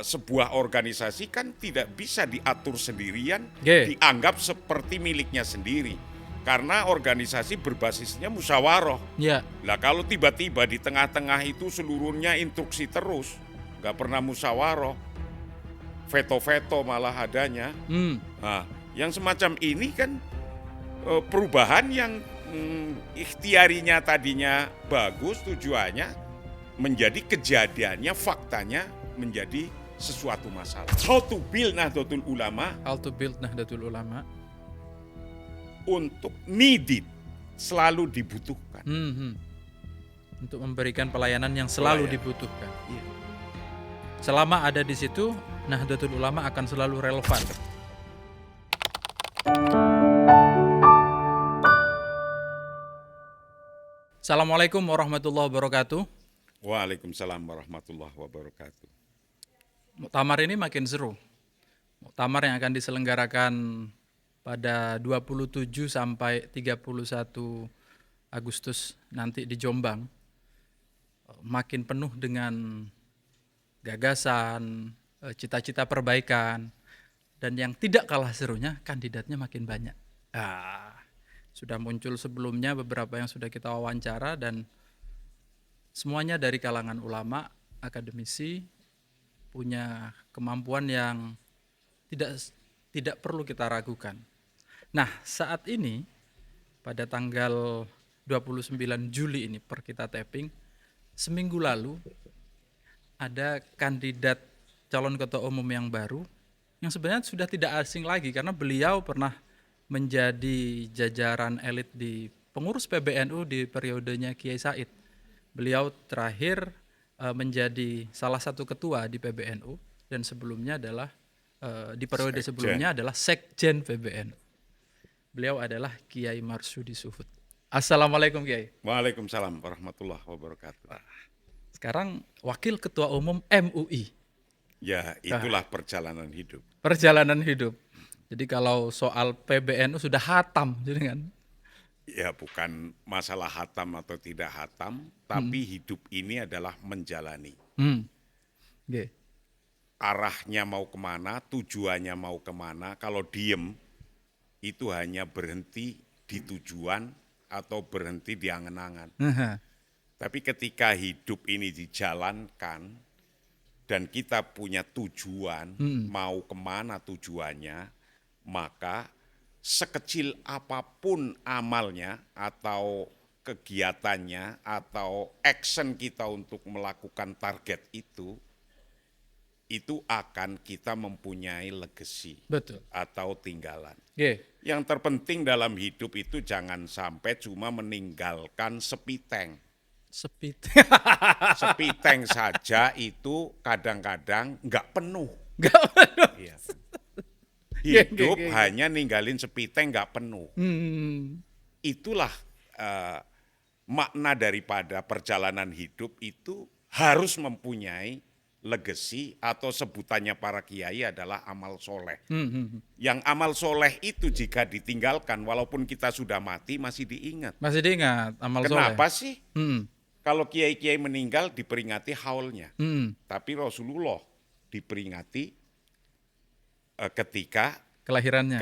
sebuah organisasi kan tidak bisa diatur sendirian, Oke. dianggap seperti miliknya sendiri. Karena organisasi berbasisnya musyawarah. Ya. Lah kalau tiba-tiba di tengah-tengah itu seluruhnya instruksi terus, nggak pernah musyawarah, veto-veto malah adanya. Nah, yang semacam ini kan perubahan yang ikhtiarinya tadinya bagus tujuannya, menjadi kejadiannya, faktanya menjadi sesuatu masalah. How to build Nahdlatul Ulama How to build Nahdlatul Ulama. untuk needed, selalu dibutuhkan. Untuk memberikan pelayanan yang selalu dibutuhkan. Iya. Selama ada di situ, Nahdlatul Ulama akan selalu relevan. Assalamualaikum warahmatullahi wabarakatuh. Waalaikumsalam warahmatullahi wabarakatuh. Muktamar ini makin seru. Muktamar yang akan diselenggarakan pada 27 sampai 31 Agustus nanti di Jombang makin penuh dengan gagasan, cita-cita perbaikan, dan yang tidak kalah serunya kandidatnya makin banyak. Sudah muncul sebelumnya beberapa yang sudah kita wawancara dan semuanya dari kalangan ulama, akademisi, punya kemampuan yang tidak perlu kita ragukan. Nah, saat ini pada tanggal 29 Juli ini per kita tapping, seminggu lalu ada kandidat calon ketua umum yang baru yang sebenarnya sudah tidak asing lagi karena beliau pernah menjadi jajaran elit di pengurus PBNU di periodenya Kiai Said. Beliau terakhir menjadi salah satu ketua di PBNU dan sebelumnya adalah di periode sebelumnya adalah Sekjen PBNU. Beliau adalah Kiai Marsudi Suhud. Assalamualaikum Kiai. Waalaikumsalam warahmatullahi wabarakatuh. Sekarang Wakil Ketua Umum MUI. Ya, itulah perjalanan hidup. Perjalanan hidup. Jadi kalau soal PBNU sudah hatam, jadi kan? Ya, bukan masalah hatam atau tidak hatam, tapi hidup ini adalah menjalani. Arahnya mau kemana, tujuannya mau kemana, kalau diem, itu hanya berhenti di tujuan atau berhenti di angan-angan. Tapi ketika hidup ini dijalankan dan kita punya tujuan, mau kemana tujuannya, maka sekecil apapun amalnya atau kegiatannya atau action kita untuk melakukan target itu akan kita mempunyai legacy. Betul. Atau tinggalan. Yang terpenting dalam hidup itu jangan sampai cuma meninggalkan sepiteng. Sepiteng saja itu kadang-kadang nggak penuh. Iya. Hidup hanya ninggalin sepiteng nggak penuh. Itulah makna daripada perjalanan hidup itu harus mempunyai legacy atau sebutannya para kiai adalah amal soleh. Yang amal soleh itu jika ditinggalkan walaupun kita sudah mati masih diingat. Masih diingat amal soleh. Kenapa sih? Kalau kiai-kiai meninggal diperingati haulnya. Tapi Rasulullah diperingati ketika kelahirannya.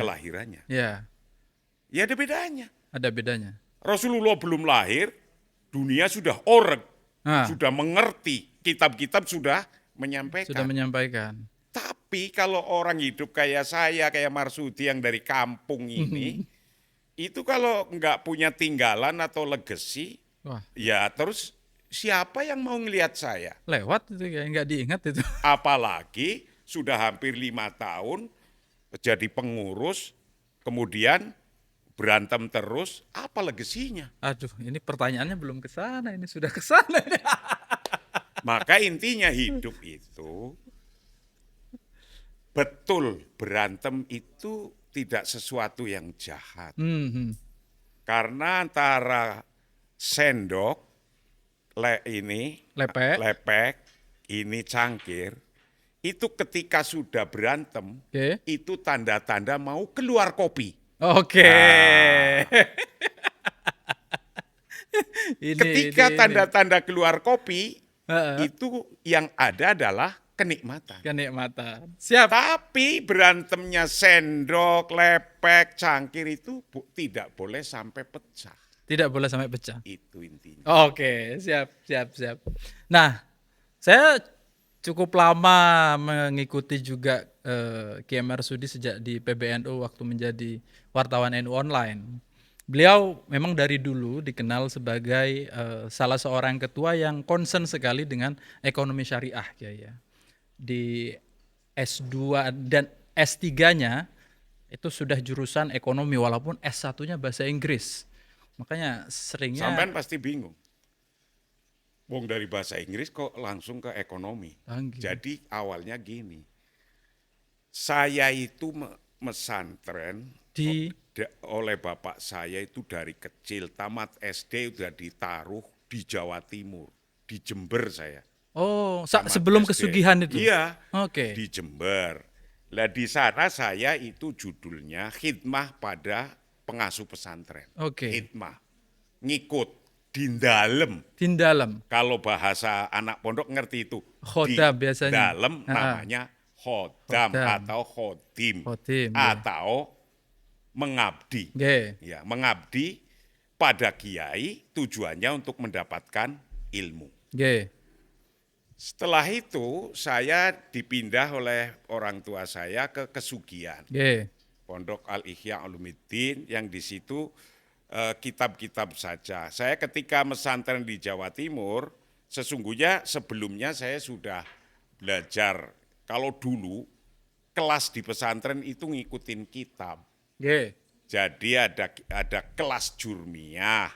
Ya ada bedanya. Ada bedanya. Rasulullah belum lahir, dunia sudah oreg, sudah mengerti, kitab-kitab sudah menyampaikan. Tapi kalau orang hidup kayak saya, kayak Marsudi yang dari kampung ini, itu kalau nggak punya tinggalan atau legacy, ya terus siapa yang mau ngelihat saya? Lewat itu ya, nggak diingat itu. Apalagi sudah hampir 5 tahun jadi pengurus, kemudian berantem terus, apa legasinya? Aduh, ini pertanyaannya belum ke sana, ini sudah ke sana. Maka intinya hidup itu betul, berantem itu tidak sesuatu yang jahat. Karena antara sendok lepek, ini cangkir, itu ketika sudah berantem, itu tanda-tanda mau keluar kopi. Ketika tanda-tanda keluar kopi, itu yang ada adalah kenikmatan. Kenikmatan. Siap. Tapi berantemnya sendok, lepek, cangkir itu tidak boleh sampai pecah. Tidak boleh sampai pecah. Itu intinya. Oke, siap. Nah, saya cukup lama mengikuti juga Kiai Marsudi sejak di PBNU waktu menjadi wartawan NU online. Beliau memang dari dulu dikenal sebagai salah seorang ketua yang concern sekali dengan ekonomi syariah, Kiai ya. Di S2 dan S3-nya itu sudah jurusan ekonomi walaupun S1-nya bahasa Inggris. Makanya seringnya Sampean pasti bingung. Wong dari bahasa Inggris kok langsung ke ekonomi. Jadi awalnya gini. Saya itu mesantren oleh bapak saya itu dari kecil. Tamat SD udah ditaruh di Jawa Timur. Di Jember saya. Oh, sebelum SD. kesugihan itu? Iya, Oke. di Jember. Lah di sana saya itu judulnya khidmah pada pengasuh pesantren. Oke. Khidmah, ngikut, dindalem. Dindalem. Kalau bahasa anak pondok ngerti itu. Khodam biasanya. Dindalem namanya khodam atau khodim. Atau mengabdi. Ya, mengabdi pada kiai tujuannya untuk mendapatkan ilmu. Setelah itu saya dipindah oleh orang tua saya ke Kesugihan. Pondok Al-Ihya Ulumuddin yang di situ kitab-kitab saja. Saya ketika mesantren di Jawa Timur, sesungguhnya sebelumnya saya sudah belajar. Kalau dulu kelas di pesantren itu ngikutin kitab. Jadi ada kelas Jurmiyah,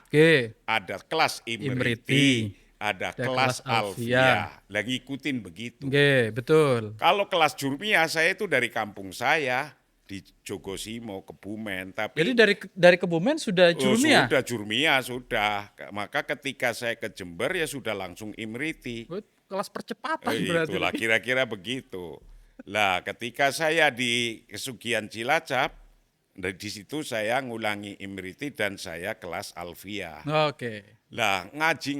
ada kelas Imriti, ada kelas Alfiyah. Lagi ngikutin begitu. Betul. Kalau kelas Jurmiyah saya itu dari kampung saya di Jogosimo, Kebumen. Tapi jadi dari Kebumen sudah Jurmiyah? Sudah Jurmiyah, sudah. Maka ketika saya ke Jember ya sudah langsung Imriti. Kelas percepatan berarti. Itulah kira-kira begitu. Lah ketika saya di Kesugihan Cilacap, di situ saya ngulangi Imriti dan saya kelas Alfiyah. Lah ngaji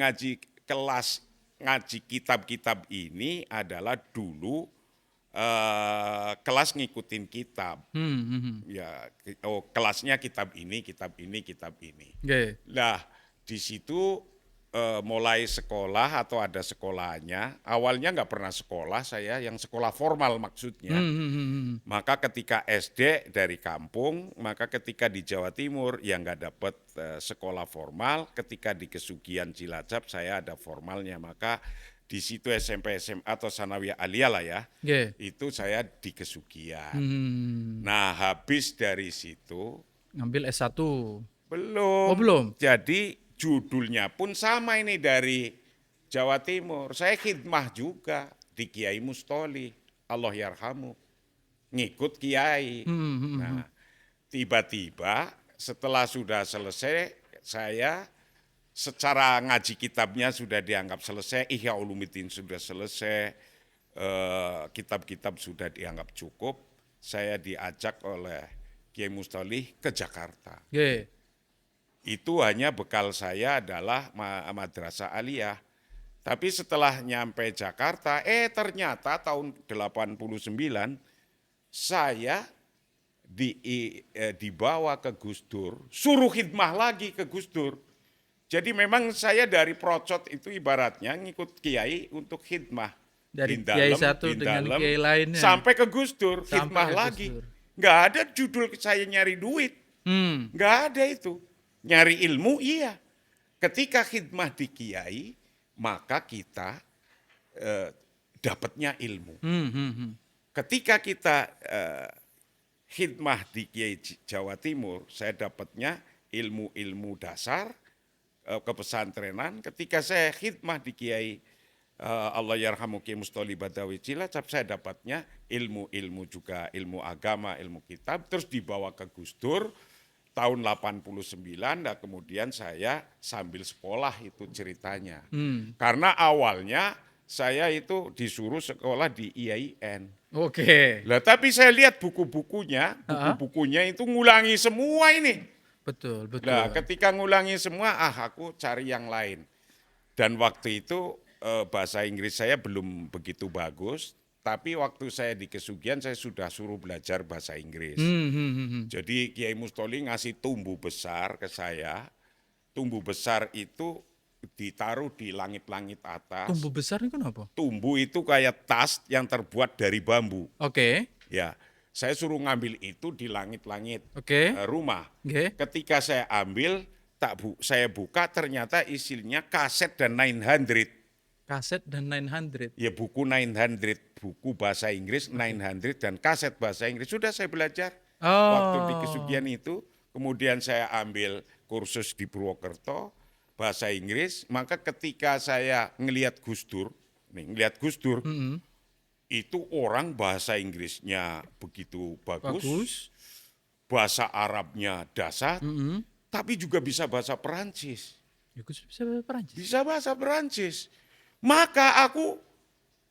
kitab-kitab ini adalah dulu kelas ngikutin kitab. Ya, kelasnya kitab ini. Lah di situ mulai sekolah atau ada sekolahnya. Awalnya nggak pernah sekolah saya, yang sekolah formal maksudnya. Maka ketika SD dari kampung, maka ketika di Jawa Timur yang nggak dapat sekolah formal, ketika di Kesugihan Cilacap saya ada formalnya. Maka di situ SMP, SMA atau Sanawiyah Aliyah lah ya, itu saya di Kesugihan. Nah habis dari situ. Ngambil S1? Belum. Oh belum? Jadi judulnya pun sama ini dari Jawa Timur. Saya khidmah juga di Kiai Mustoli, Allah yarhamu, ngikut Kiai. Nah, tiba-tiba setelah sudah selesai, saya secara ngaji kitabnya sudah dianggap selesai, Ihya Ulumuddin sudah selesai, kitab-kitab sudah dianggap cukup. Saya diajak oleh Kiai Mustoli ke Jakarta. Itu hanya bekal saya adalah madrasah aliyah. Tapi setelah nyampe Jakarta, ternyata tahun 89 saya dibawa ke Gus Dur, suruh khidmah lagi ke Gus Dur. Jadi memang saya dari procot itu ibaratnya ngikut kiai untuk khidmah. Dari kiai satu dengan kiai lainnya. Sampai ke Gus Dur, khidmah lagi. Nggak ada judul saya nyari duit. Nggak ada itu. Nyari ilmu iya. Ketika khidmah di kiai, maka kita dapatnya ilmu. Ketika kita khidmah di Kiai Jawa Timur, saya dapatnya ilmu-ilmu dasar kepesantrenan. Ketika saya khidmah di Kiai Allah yarhamu Kiai Mustoli Badawi Cilacap, saya dapatnya ilmu-ilmu juga, ilmu agama, ilmu kitab, terus dibawa ke Gus Dur tahun 89, nah kemudian saya sambil sekolah itu ceritanya. Karena awalnya saya itu disuruh sekolah di IAIN. Lah tapi saya lihat buku-bukunya itu ngulangi semua ini. Betul. Nah ketika ngulangi semua, aku cari yang lain. Dan waktu itu bahasa Inggris saya belum begitu bagus, tapi waktu saya di Kesugihan saya sudah suruh belajar bahasa Inggris. Jadi Kiai Mustoli ngasih tumbuh besar ke saya. Tumbuh besar itu ditaruh di langit-langit atas. Tumbuh besar itu apa? Tumbuh itu kayak tas yang terbuat dari bambu. Oke. Ya, saya suruh ngambil itu di langit-langit Oke. rumah. Oke. Ketika saya ambil, saya buka ternyata isinya kaset dan 900. Kaset dan 900. Ya buku 900, buku bahasa Inggris 900 dan kaset bahasa Inggris. Sudah saya belajar waktu di Kesugihan itu. Kemudian saya ambil kursus di Purwokerto, bahasa Inggris. Maka ketika saya ngelihat Gus Dur, itu orang bahasa Inggrisnya begitu bagus. Bahasa Arabnya dasar, tapi juga bisa bahasa Perancis. Ya, Gus bisa bahasa Perancis. Bisa bahasa Perancis. Maka aku,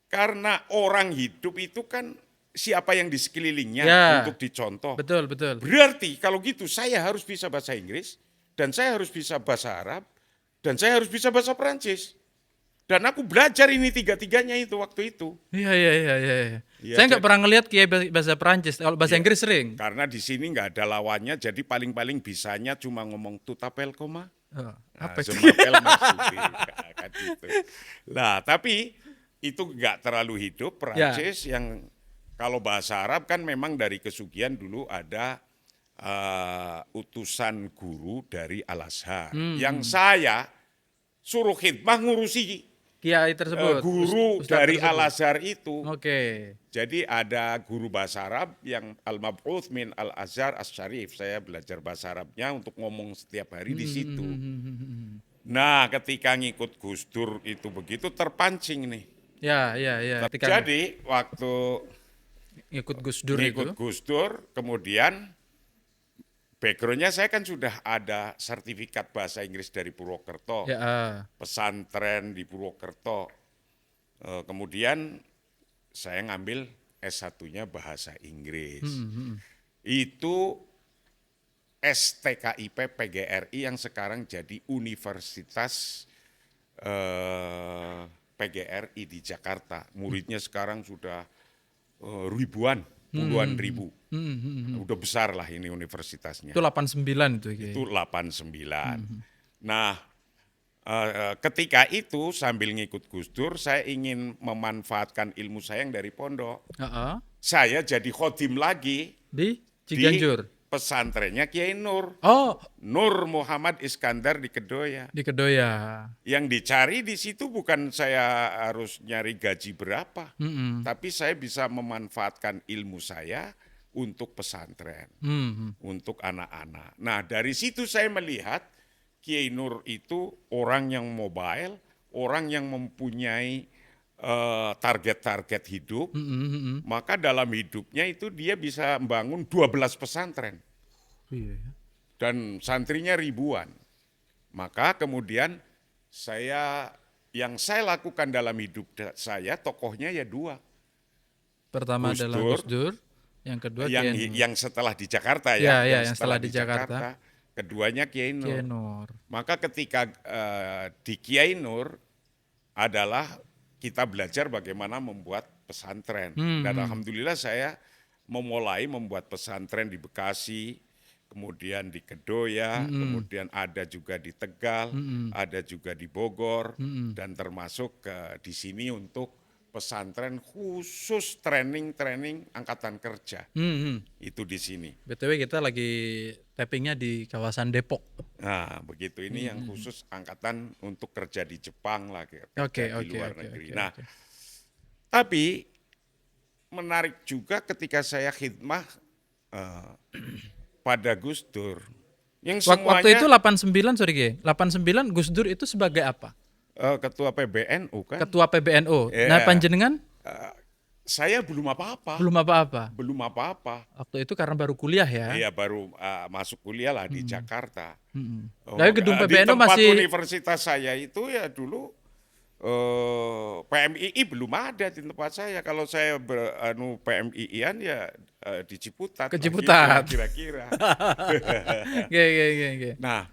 karena orang hidup itu kan siapa yang di sekelilingnya untuk dicontoh. Betul. Berarti kalau gitu saya harus bisa bahasa Inggris, dan saya harus bisa bahasa Arab, dan saya harus bisa bahasa Perancis. Dan aku belajar ini tiga-tiganya itu waktu itu. Iya. Saya nggak pernah ngelihat Kiai bahasa Perancis, kalau bahasa Inggris sering. Karena di sini nggak ada lawannya, jadi paling-paling bisanya cuma ngomong tutapel koma. Apa itu? Kan gitu. Nah, tapi itu nggak terlalu hidup Perancis yang kalau bahasa Arab kan memang dari Kesugihan dulu ada utusan guru dari Al-Azhar yang saya suruh khidmah ngurusi Kiai tersebut, guru dari Al-Azhar itu. Oke. Jadi ada guru bahasa Arab yang Al-Mab'uth min Al-Azhar As-Syarif. Saya belajar bahasa Arabnya untuk ngomong setiap hari di situ. Nah, ketika ngikut Gus Dur itu begitu terpancing nih. Ya. Jadi waktu ngikut Gus Dur Gus Dur, kemudian backgroundnya saya kan sudah ada sertifikat bahasa Inggris dari Purwokerto, pesantren di Purwokerto. Kemudian saya ngambil S1-nya bahasa Inggris. Itu STKIP PGRI yang sekarang jadi Universitas PGRI di Jakarta. Muridnya sekarang sudah ribuan, puluhan ribu. Udah besar lah ini universitasnya. Itu 89 itu. Itu 89. Nah, ketika itu sambil ngikut Gus Dur, saya ingin memanfaatkan ilmu saya yang dari pondok. Saya jadi khodim lagi di Ciganjur. Di pesantrennya Kiai Nur. Nur Muhammad Iskandar di Kedoya. Yang dicari di situ bukan saya harus nyari gaji berapa, tapi saya bisa memanfaatkan ilmu saya untuk pesantren, untuk anak-anak. Nah, dari situ saya melihat Kiai Nur itu orang yang mobile, orang yang mempunyai target-target hidup, maka dalam hidupnya itu dia bisa membangun 12 pesantren. Dan santrinya ribuan. Maka kemudian yang saya lakukan dalam hidup saya, tokohnya ya dua. Pertama adalah Gus Dur. Yang kedua yang setelah di Jakarta yang setelah di Jakarta. Keduanya Kiai Nur. Maka ketika di Kiai Nur adalah kita belajar bagaimana membuat pesantren. Dan alhamdulillah saya memulai membuat pesantren di Bekasi, kemudian di Kedoya, kemudian ada juga di Tegal, ada juga di Bogor, dan termasuk di sini untuk pesantren khusus training angkatan kerja. Itu di sini. BTW kita lagi tappingnya di kawasan Depok. Nah, begitu. Ini yang khusus angkatan untuk kerja di Jepang lah, di luar negeri. Nah, tapi menarik juga ketika saya khidmah pada Gus Dur. Yang semuanya, waktu itu 89 Gus Dur itu sebagai apa? Ketua PBNU kan? Ketua PBNU. Nah, panjenengan? Saya belum apa-apa. Belum apa-apa. Waktu itu karena baru kuliah ya? Iya, baru masuk kuliah lah di Jakarta. Tapi gedung PBNU di tempat masih universitas saya itu ya dulu PMII belum ada di tempat saya. Kalau saya PMII-an ya di Ciputat. Ke Ciputat. Kira-kira. Nah,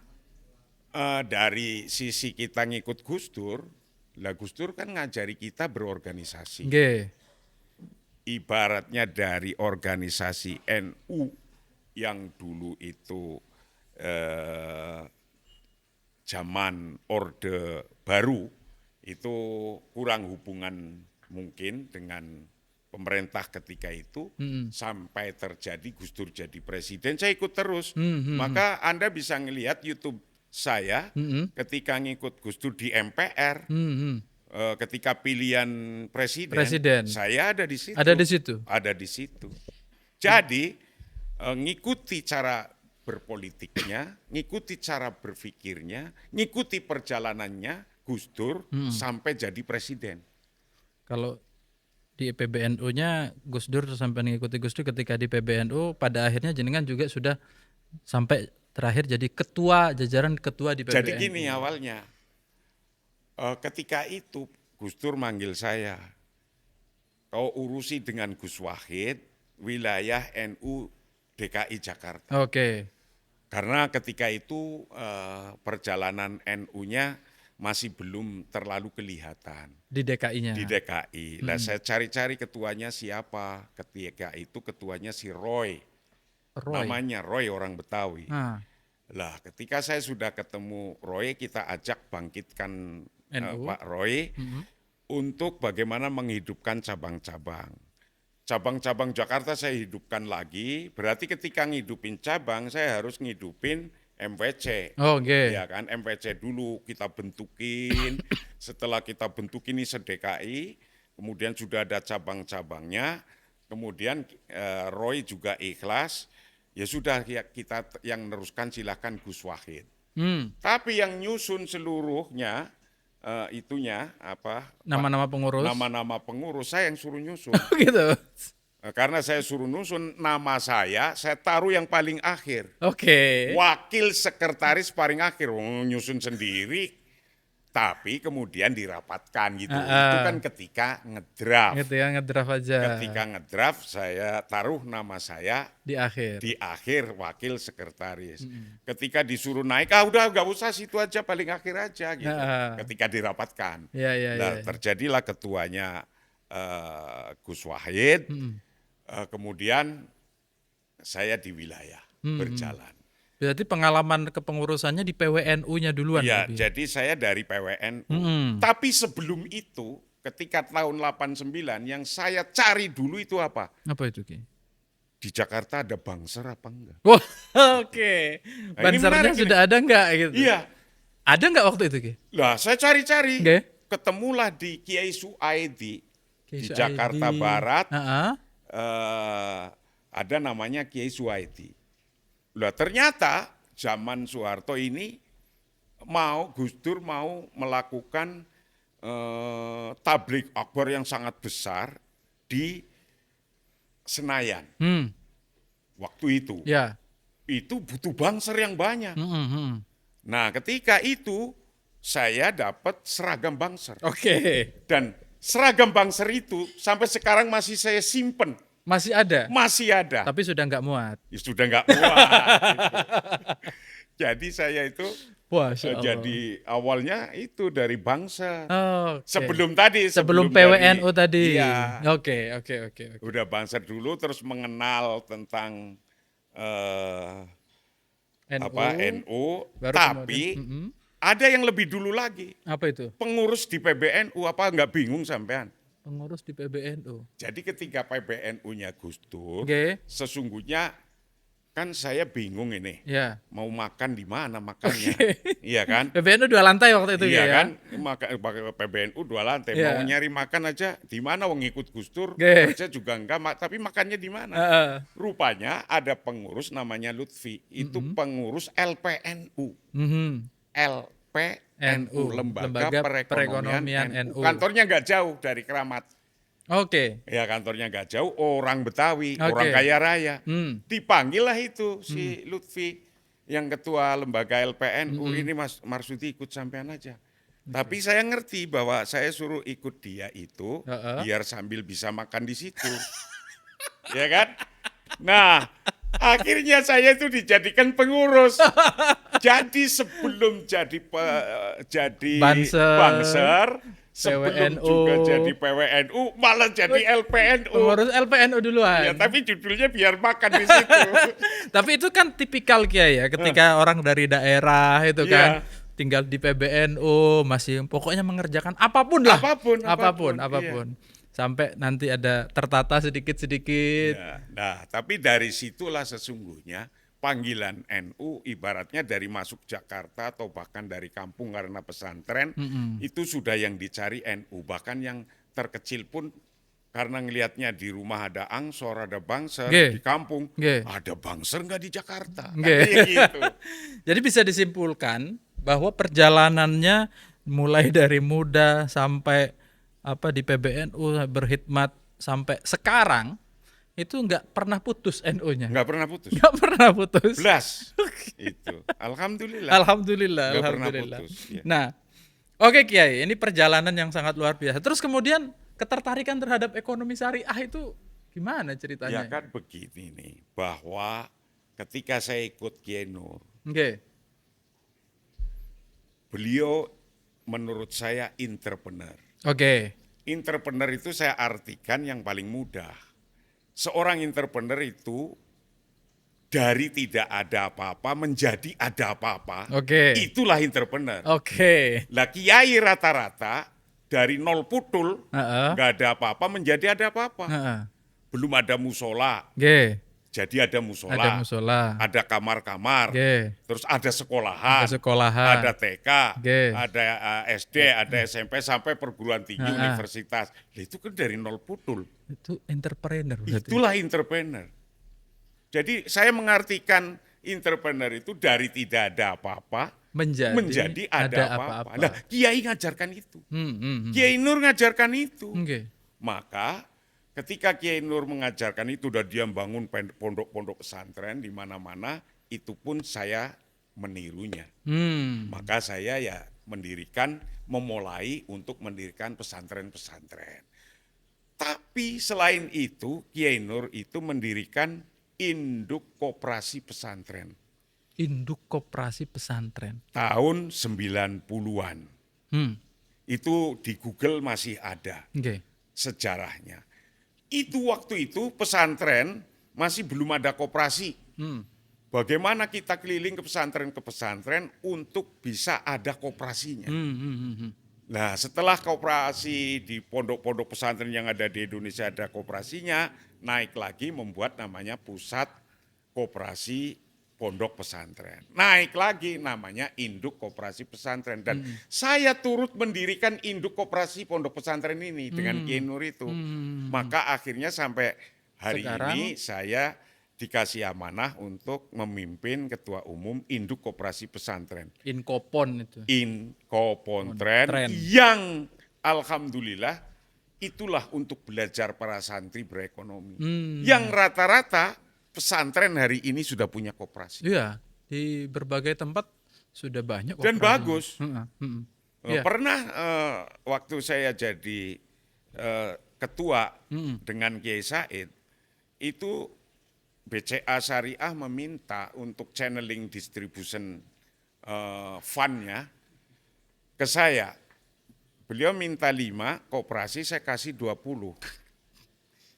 dari sisi kita ngikut Gus Dur, lah Gus Dur kan ngajari kita berorganisasi. ibaratnya dari organisasi NU yang dulu itu zaman Orde Baru itu kurang hubungan mungkin dengan pemerintah ketika itu sampai terjadi Gus Dur jadi presiden, saya ikut terus. Maka Anda bisa ngelihat YouTube saya ketika ngikut Gus Dur di MPR, ketika pilihan presiden, saya ada di situ. Ada di situ. Ada di situ. Jadi ngikuti cara berpolitiknya, ngikuti cara berpikirnya, ngikuti perjalanannya Gus Dur sampai jadi presiden. Kalau di PBNU-nya Gus Dur sampai mengikuti Gus Dur, ketika di PBNU pada akhirnya jenengan juga sudah sampai terakhir jadi ketua, jajaran ketua di PBNU. Jadi gini awalnya, ketika itu Gus Dur manggil saya, kau urusi dengan Gus Wahid wilayah NU DKI Jakarta. Oke. Karena ketika itu perjalanan NU-nya masih belum terlalu kelihatan. Di DKI-nya? Di DKI. Nah, saya cari-cari ketuanya siapa. Ketika itu ketuanya si Roy. Namanya Roy, orang Betawi. Lah, ketika saya sudah ketemu Roy, kita ajak bangkitkan Pak Roy untuk bagaimana menghidupkan cabang-cabang. Cabang-cabang Jakarta saya hidupkan lagi, berarti ketika ngidupin cabang, saya harus ngidupin MWC. Ya kan, MWC dulu kita bentukin, setelah kita bentukin ini se-DKI, kemudian sudah ada cabang-cabangnya, kemudian Roy juga ikhlas, ya sudah ya, kita yang meneruskan silakan Gus Wahid. Tapi yang nyusun seluruhnya, itunya apa? Nama-nama pengurus? Nama-nama pengurus, saya yang suruh nyusun. Gitu. Karena saya suruh nyusun, nama saya taruh yang paling akhir. Wakil sekretaris paling akhir, nyusun sendiri, tapi kemudian dirapatkan gitu. Itu kan ketika ngedraft. Gitu ya, ngedraft aja. Ketika ngedraft, saya taruh nama saya di akhir wakil sekretaris. Ketika disuruh naik, udah nggak usah situ aja, paling akhir aja gitu. Ketika dirapatkan. Terjadilah ketuanya Gus Wahid. Kemudian saya di wilayah berjalan. Berarti pengalaman kepengurusannya di PWNU-nya duluan? Iya, jadi saya dari PWNU. Tapi sebelum itu, ketika tahun 89, yang saya cari dulu itu apa? Apa itu, Ki? Di Jakarta ada Bangser apa enggak? Wah, oke. Bansernya sudah ada enggak gitu? Iya. Ada enggak waktu itu, Ki? Lah, saya cari-cari. Ketemulah di Kiai Suaidi di Jakarta Barat. Ada namanya Kiai Suwaidi. Lah ternyata zaman Soeharto ini Gus Dur mau melakukan tabligh akbar yang sangat besar di Senayan. Waktu itu. Ya. Itu butuh Bangser yang banyak. Nah, ketika itu saya dapat seragam Bangser. Dan seragam Bangser itu sampai sekarang masih saya simpen. Masih ada? Masih ada. Tapi sudah nggak muat? Ya, sudah nggak muat. Jadi saya itu jadi awalnya itu dari Bangser. Sebelum PWNU tadi. Iya. Oke. Udah Bangser dulu, terus mengenal tentang NU. Tapi ada yang lebih dulu lagi. Apa itu? Pengurus di PBNU, apa nggak bingung sampean? Pengurus di PBNU. Jadi ketika PBNU-nya Gus Dur, sesungguhnya kan saya bingung ini. Mau makan di mana makannya. Iya kan? PBNU 2 lantai waktu itu. Iya kan? PBNU 2 lantai. Mau nyari makan aja di mana, wong ikut Gus Dur, kerja juga enggak, tapi makannya di mana? Rupanya ada pengurus namanya Lutfi, itu pengurus LPNU. LPNU, Lembaga Perekonomian NU. Kantornya nggak jauh dari Keramat. Ya kantornya nggak jauh, orang Betawi, orang kaya raya. Dipanggil lah itu si Lutfi, yang ketua lembaga LPNU, ini Mas Marsudi ikut sampean aja. Tapi saya ngerti bahwa saya suruh ikut dia itu, biar sambil bisa makan di situ. Ya kan? Nah, Akhirnya saya itu dijadikan pengurus. Jadi sebelum jadi Banser, sebelum PWNU. juga jadi PWNU, malah jadi LPNU. Pengurus LPNU Ya, duluan. tapi judulnya biar makan di situ. Tapi itu kan tipikal Kiai ya, ketika orang dari daerah itu kan Iya. tinggal di PBNU, masih pokoknya mengerjakan apapun lah. Apapun, Apapun. Sampai nanti ada tertata sedikit-sedikit. Ya, nah, tapi dari situlah sesungguhnya panggilan NU ibaratnya dari masuk Jakarta atau bahkan dari kampung karena pesantren itu sudah yang dicari NU. Bahkan yang terkecil pun karena ngelihatnya di rumah ada Angsor, ada Bangser, di kampung ada Bangser nggak di Jakarta. Kan kayak gitu. Jadi bisa disimpulkan bahwa perjalanannya mulai dari muda sampai di PBNU berkhidmat sampai sekarang itu nggak pernah putus NU-nya. Nggak pernah putus. Nggak pernah putus. Belas. Itu. Alhamdulillah. Nggak pernah putus. Ya. Nah, oke Kiai, ini perjalanan yang sangat luar biasa. Terus kemudian ketertarikan terhadap ekonomi syariah itu gimana ceritanya? Ya kan begini nih, bahwa ketika saya ikut Kiai Nur, beliau menurut saya entrepreneur. Entrepreneur itu saya artikan yang paling mudah. Seorang entrepreneur itu dari tidak ada apa-apa menjadi ada apa-apa. Itulah entrepreneur. Lah kiai rata-rata dari nol putul, nggak ada apa-apa menjadi ada apa-apa. Belum ada musola. Jadi ada musola, ada kamar-kamar, terus ada sekolahan, ada TK, ada SD, ada SMP sampai perguruan tinggi, universitas. Itu kan dari nol putul. Itu entrepreneur. Itulah entrepreneur. Jadi saya mengartikan entrepreneur itu dari tidak ada apa-apa menjadi ada apa-apa. Nah, Kiai ngajarkan itu. Kiai Nur ngajarkan itu. Maka ketika Kiai Nur mengajarkan itu dan dia bangun pondok-pondok pesantren di mana-mana, itu pun saya menirunya. Maka saya ya memulai untuk mendirikan pesantren-pesantren. Tapi selain itu, Kiai Nur itu mendirikan Induk Koperasi Pesantren. Induk Koperasi Pesantren. Tahun 90-an. Itu di Google masih ada sejarahnya. Waktu itu pesantren masih belum ada koperasi. Bagaimana kita keliling ke pesantren untuk bisa ada koperasinya. Nah, setelah koperasi di pondok-pondok pesantren yang ada di Indonesia ada koperasinya, naik lagi membuat namanya Pusat Koperasi Pondok Pesantren. Naik lagi namanya Induk Koperasi Pesantren. Dan saya turut mendirikan Induk Koperasi Pondok Pesantren ini dengan Kiai Nur itu. Maka akhirnya sampai hari ini saya dikasih amanah untuk memimpin Ketua Umum Induk Koperasi Pesantren. Inkopon itu. Inkopontren yang alhamdulillah itulah untuk belajar para santri berekonomi. Yang rata-rata pesantren hari ini sudah punya koperasi. Iya, di berbagai tempat sudah banyak koperasi. Dan bagus. Pernah waktu saya jadi ketua dengan Kiai Said, itu BCA Syariah meminta untuk channeling distribution fund-nya ke saya. Beliau minta 5, koperasi saya kasih 20.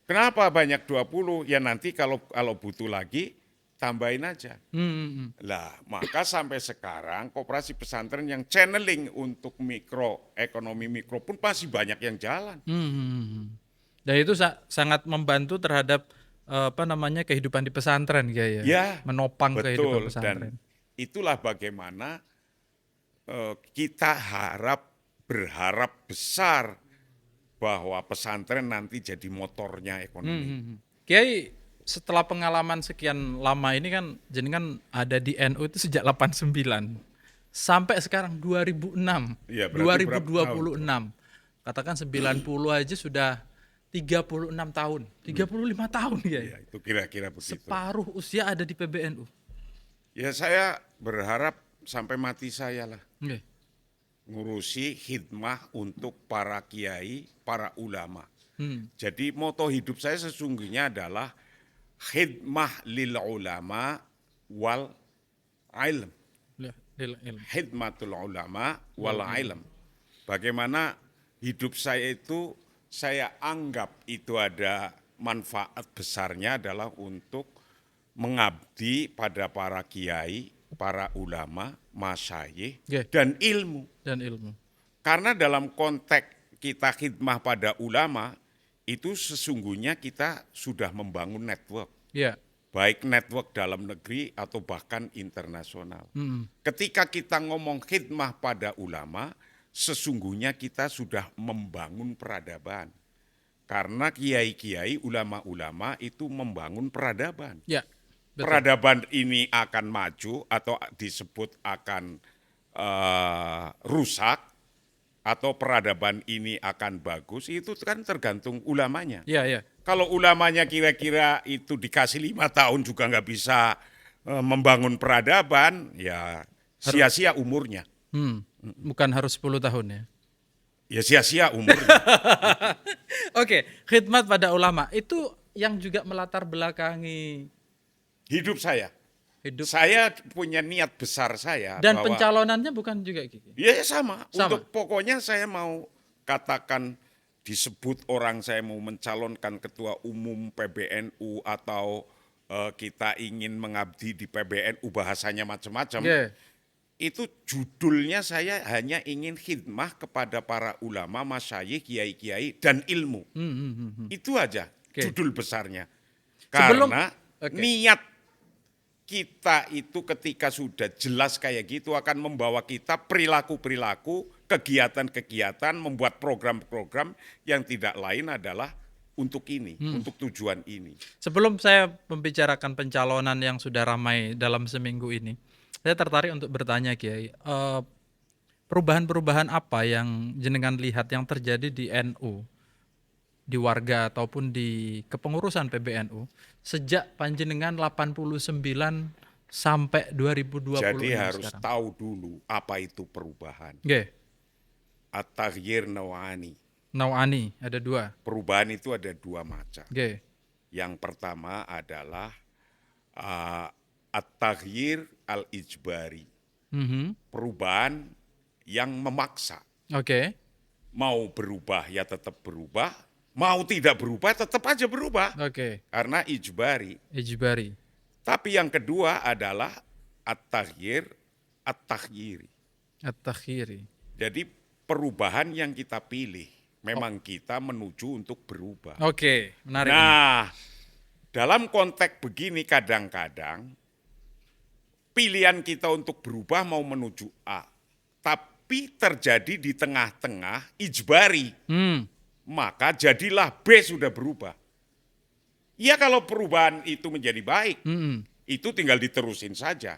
Kenapa banyak 20? Ya nanti kalau butuh lagi tambahin aja. Lah, maka sampai sekarang koperasi pesantren yang channeling untuk ekonomi mikro pun masih banyak yang jalan. Dan itu sangat membantu terhadap kehidupan di pesantren ya. Menopang betul, kehidupan pesantren. Dan itulah bagaimana kita berharap besar bahwa pesantren nanti jadi motornya ekonomi. Kiai, setelah pengalaman sekian lama ini kan jenengan ada di NU itu sejak 89 sampai sekarang 2006. Ya, 2026. Katakan 90 aja sudah 36 tahun, 35 tahun ya. Itu kira-kira begitu. Separuh usia ada di PBNU. Ya saya berharap sampai mati saya lah. Ngurusi khidmah untuk para kiai, para ulama. Jadi moto hidup saya sesungguhnya adalah khidmah lil ulama wal ilm. Lil ilm. Khidmatul ulama wal ilm. Bagaimana hidup saya itu, saya anggap itu ada manfaat besarnya adalah untuk mengabdi pada para kiai, para ulama, masyayikh, dan ilmu. Karena dalam konteks kita khidmah pada ulama, itu sesungguhnya kita sudah membangun network. Baik network dalam negeri atau bahkan internasional. Ketika kita ngomong khidmah pada ulama, sesungguhnya kita sudah membangun peradaban. Karena kiai-kiai, ulama-ulama itu membangun peradaban. Peradaban ini akan maju atau disebut akan rusak, atau peradaban ini akan bagus, itu kan tergantung ulamanya. Kalau ulamanya kira-kira itu dikasih 5 tahun juga nggak bisa membangun peradaban, ya sia-sia umurnya. Bukan harus 10 tahun ya? Ya sia-sia umurnya. Oke, khidmat pada ulama itu yang juga melatar belakangi hidup saya. Saya punya niat besar saya. Dan bahwa pencalonannya bukan juga Kiki? Ya sama. Untuk pokoknya saya mau katakan disebut orang saya mau mencalonkan ketua umum PBNU atau kita ingin mengabdi di PBNU, bahasanya macam-macam. Itu judulnya saya hanya ingin khidmah kepada para ulama, masyayikh, kiai-kiai, dan ilmu. Itu aja judul besarnya. Karena niat kita itu ketika sudah jelas kayak gitu akan membawa kita perilaku-perilaku, kegiatan-kegiatan, membuat program-program yang tidak lain adalah untuk ini, untuk tujuan ini. Sebelum saya membicarakan pencalonan yang sudah ramai dalam seminggu ini, saya tertarik untuk bertanya Kiai, perubahan-perubahan apa yang jenengan lihat yang terjadi di NU, di warga ataupun di kepengurusan PBNU sejak panjenengan 89 sampai 2020. Jadi harus sekarang tahu dulu apa itu perubahan. At-taghyir naw'ani. Naw'ani ada 2. Perubahan itu ada 2 macam. Yang pertama adalah at-taghyir al-ijbari. Perubahan yang memaksa. Mau berubah ya tetap berubah, mau tidak berubah tetap aja berubah. Karena ijbari. Tapi yang kedua adalah at-taghyir at-takhyiri. Jadi perubahan yang kita pilih, memang kita menuju untuk berubah. Menarik. Nah, dalam konteks begini kadang-kadang pilihan kita untuk berubah mau menuju A, tapi terjadi di tengah-tengah ijbari. Maka jadilah B sudah berubah. Ya kalau perubahan itu menjadi baik, itu tinggal diterusin saja.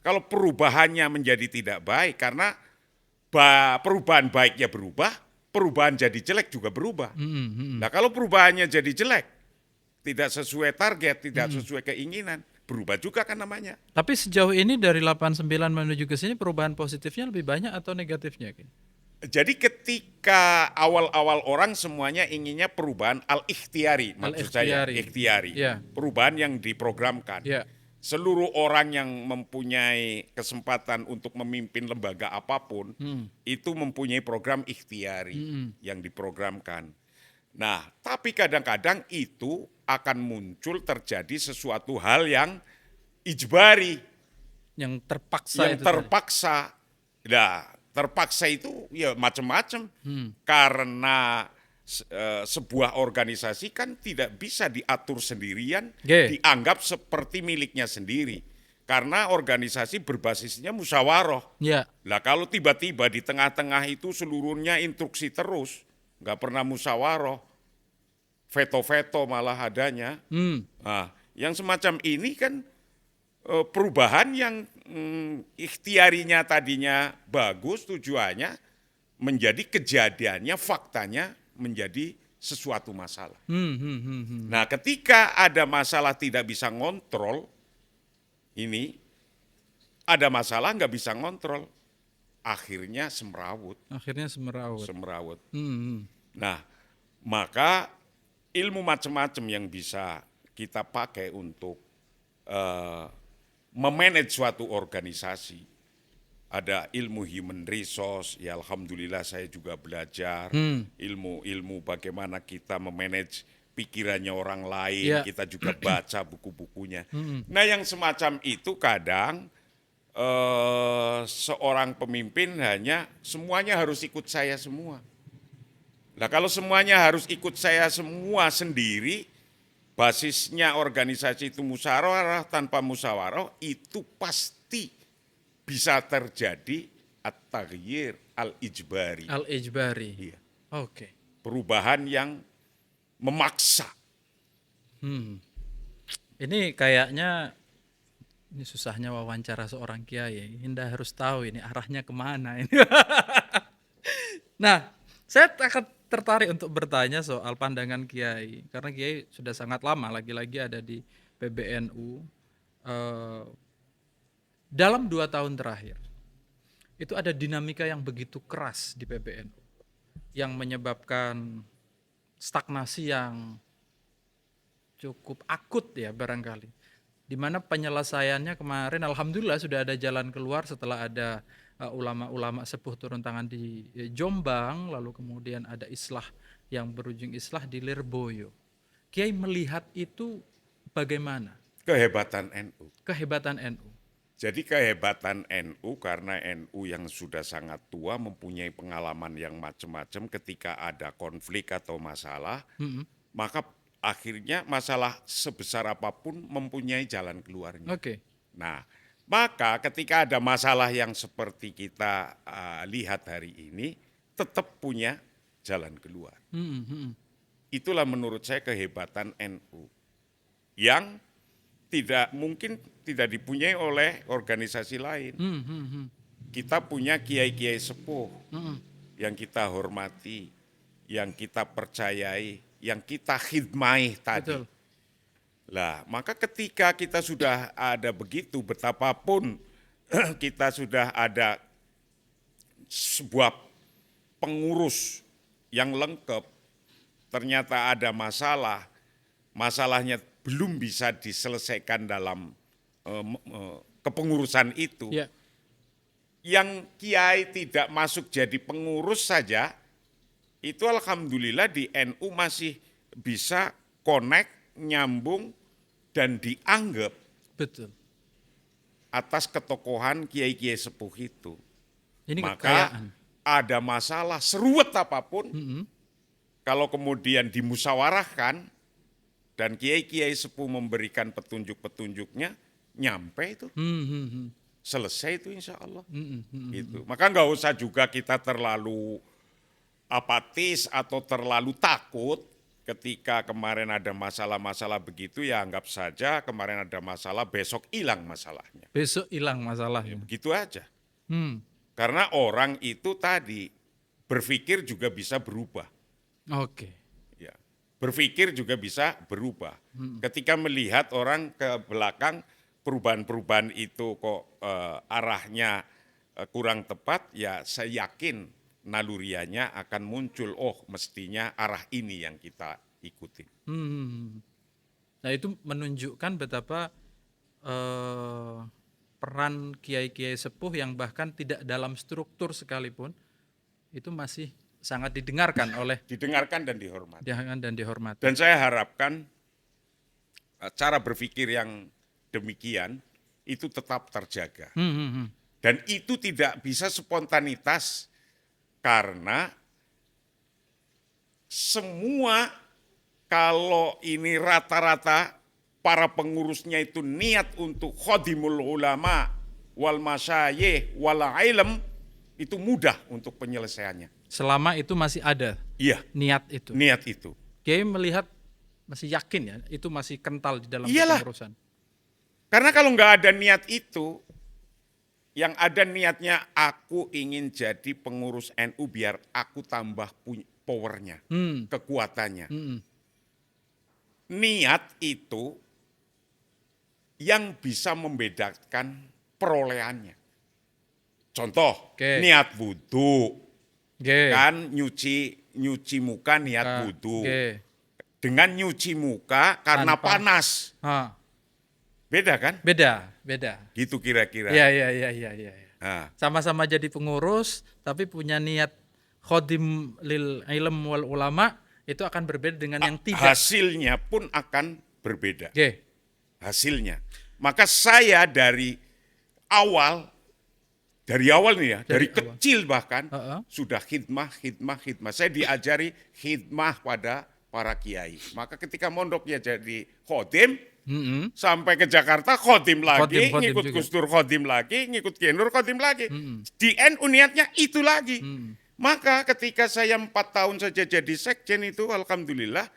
Kalau perubahannya menjadi tidak baik, karena perubahan baiknya berubah, perubahan jadi jelek juga berubah. Nah kalau perubahannya jadi jelek, tidak sesuai target, tidak sesuai keinginan, berubah juga kan namanya. Tapi sejauh ini dari 89 menuju ke sini perubahan positifnya lebih banyak atau negatifnya? Jadi ketika awal-awal orang semuanya inginnya perubahan al-ikhtiyari, maksud saya ikhtiari, perubahan yang diprogramkan. Seluruh orang yang mempunyai kesempatan untuk memimpin lembaga apapun, itu mempunyai program ikhtiari yang diprogramkan. Nah, tapi kadang-kadang itu akan muncul terjadi sesuatu hal yang ijbari. Yang terpaksa. Nah, terpaksa itu ya macam-macam. Karena sebuah organisasi kan tidak bisa diatur sendirian, dianggap seperti miliknya sendiri. Karena organisasi berbasisnya musyawarah. Lah kalau tiba-tiba di tengah-tengah itu seluruhnya instruksi terus, nggak pernah musyawarah, veto-veto malah adanya. Nah, yang semacam ini kan perubahan yang ikhtiarinya tadinya bagus tujuannya, menjadi kejadiannya, faktanya menjadi sesuatu masalah. Nah, ketika ada masalah tidak bisa ngontrol, ini ada masalah nggak bisa ngontrol, akhirnya semrawut. Nah, maka ilmu macam-macam yang bisa kita pakai untuk memanage suatu organisasi. Ada ilmu human resource, ya alhamdulillah saya juga belajar ilmu bagaimana kita memanage pikirannya orang lain, kita juga baca buku-bukunya. Nah yang semacam itu kadang seorang pemimpin hanya semuanya harus ikut saya semua. Nah kalau semuanya harus ikut saya semua sendiri, basisnya organisasi itu musyawarah, tanpa musyawarah itu pasti bisa terjadi at-taghyir al-ijbari. Al-ijbari. Iya. Oke. Perubahan yang memaksa. Ini kayaknya ini susahnya wawancara seorang kiai. Anda harus tahu ini arahnya kemana ini. Nah, saya akan tertarik untuk bertanya soal pandangan kiai, karena kiai sudah sangat lama, lagi-lagi ada di PBNU. Dalam 2 tahun terakhir, itu ada dinamika yang begitu keras di PBNU, yang menyebabkan stagnasi yang cukup akut ya barangkali. Di mana penyelesaiannya kemarin alhamdulillah sudah ada jalan keluar setelah ada ulama-ulama sepuh turun tangan di Jombang, lalu kemudian ada islah yang berujung islah di Lirboyo. Kiai melihat itu bagaimana? Kehebatan NU. Kehebatan NU. Jadi kehebatan NU karena NU yang sudah sangat tua mempunyai pengalaman yang macam-macam ketika ada konflik atau masalah, maka akhirnya masalah sebesar apapun mempunyai jalan keluarnya. Oke. Nah, maka ketika ada masalah yang seperti kita lihat hari ini, tetap punya jalan keluar. Itulah menurut saya kehebatan NU yang mungkin tidak dipunyai oleh organisasi lain. Kita punya kiai-kiai sepuh yang kita hormati, yang kita percayai, yang kita khidmai tadi. Betul. Lah, maka ketika kita sudah ada begitu, betapapun kita sudah ada sebuah pengurus yang lengkap, ternyata ada masalah, masalahnya belum bisa diselesaikan dalam kepengurusan itu. Ya. Yang kiai tidak masuk jadi pengurus saja, itu alhamdulillah di NU masih bisa connect, nyambung, dan dianggap Betul. atas ketokohan kiai-kiai sepuh itu. Ini Maka kekayaan. ada masalah seruat apapun, kalau kemudian dimusyawarahkan dan kiai-kiai sepuh memberikan petunjuk-petunjuknya, nyampe itu. Selesai itu insya Allah. Gitu. Maka nggak usah juga kita terlalu apatis atau terlalu takut ketika kemarin ada masalah-masalah begitu, ya anggap saja kemarin ada masalah, besok hilang masalahnya. Besok hilang masalahnya. Begitu aja. Karena orang itu tadi berpikir juga bisa berubah. Oke. Ya, berpikir juga bisa berubah. Ketika melihat orang ke belakang, perubahan-perubahan itu kok arahnya kurang tepat, ya saya yakin nalurianya akan muncul, oh mestinya arah ini yang kita ikuti. Nah itu menunjukkan betapa peran kiai-kiai sepuh yang bahkan tidak dalam struktur sekalipun, itu masih sangat didengarkan oleh Didengarkan dan dihormati. dan dihormati. Dan saya harapkan cara berpikir yang demikian itu tetap terjaga. Dan itu tidak bisa spontanitas, karena semua kalau ini rata-rata para pengurusnya itu niat untuk khadimul ulama wal masyayikh wal ilm, itu mudah untuk penyelesaiannya. Selama itu masih ada niat itu. Niat itu. Kiai melihat masih yakin ya, itu masih kental di dalam Iyalah. pengurusan. Karena kalau nggak ada niat itu, yang ada niatnya aku ingin jadi pengurus NU biar aku tambah powernya, kekuatannya. Niat itu yang bisa membedakan perolehannya. Contoh, niat wudhu, kan nyuci muka niat wudhu. dengan nyuci muka karena panas. Beda kan? Beda. Gitu kira-kira. Iya. Sama-sama jadi pengurus, tapi punya niat khodim lil ilm wal ulama, itu akan berbeda dengan yang tidak. Hasilnya pun akan berbeda. Hasilnya. Maka saya dari awal nih ya, dari kecil bahkan sudah khidmah. Saya diajari khidmah pada para kiai. Maka ketika mondoknya jadi khodim, sampai ke Jakarta khodim lagi, ngikut Gus Dur khodim lagi, ngikut Kiai Nur khodim lagi. Di NU niatnya itu lagi. Maka ketika saya 4 tahun saja jadi sekjen itu, alhamdulillah,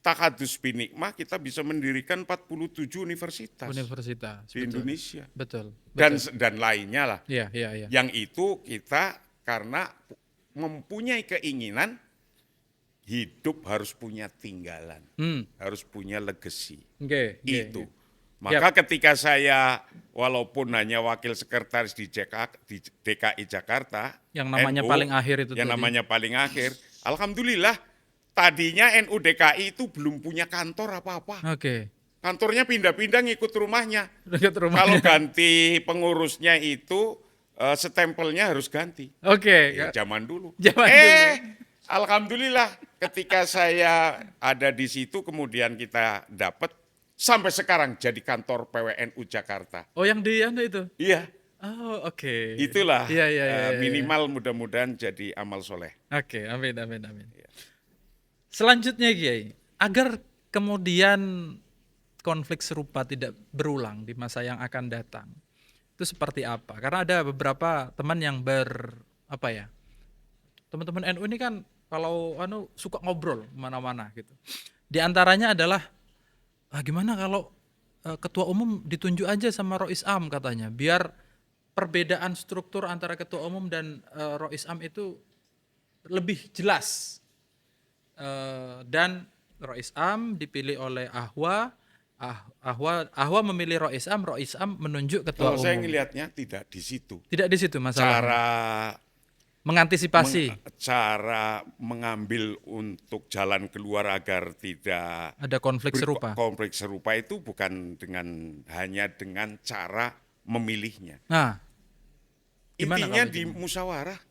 Takadus Binikmah kita bisa mendirikan 47 universitas di Indonesia. Betul. Dan lainnya lah. Iya. Yang itu kita karena mempunyai keinginan hidup harus punya tinggalan, harus punya legacy. Itu. Maka ketika saya walaupun hanya wakil sekretaris di DKI Jakarta, yang namanya NU, paling akhir itu namanya paling akhir, alhamdulillah. Tadinya NU DKI itu belum punya kantor apa-apa. Kantornya pindah-pindah ngikut rumahnya. Kalau ganti pengurusnya itu stempelnya harus ganti. Zaman dulu. Alhamdulillah ketika saya ada di situ kemudian kita dapat sampai sekarang jadi kantor PWNU Jakarta. Yang di Anda itu? Iya. Itulah minimal mudah-mudahan jadi amal soleh. Amin. Selanjutnya Kiai, agar kemudian konflik serupa tidak berulang di masa yang akan datang, itu seperti apa? Karena ada beberapa teman yang teman-teman NU ini kan kalau suka ngobrol mana-mana gitu. Di antaranya adalah gimana kalau ketua umum ditunjuk aja sama Rois Am katanya, biar perbedaan struktur antara ketua umum dan Rois Am itu lebih jelas. Dan Rois Am dipilih oleh Ahwa memilih Rois Am menunjuk ketua umum. Kalau saya ngelihatnya tidak di situ. Tidak di situ masalahnya. Cara mengantisipasi. Cara mengambil untuk jalan keluar agar tidak ada konflik serupa. Konflik serupa itu bukan hanya dengan cara memilihnya. Intinya di musyawarah.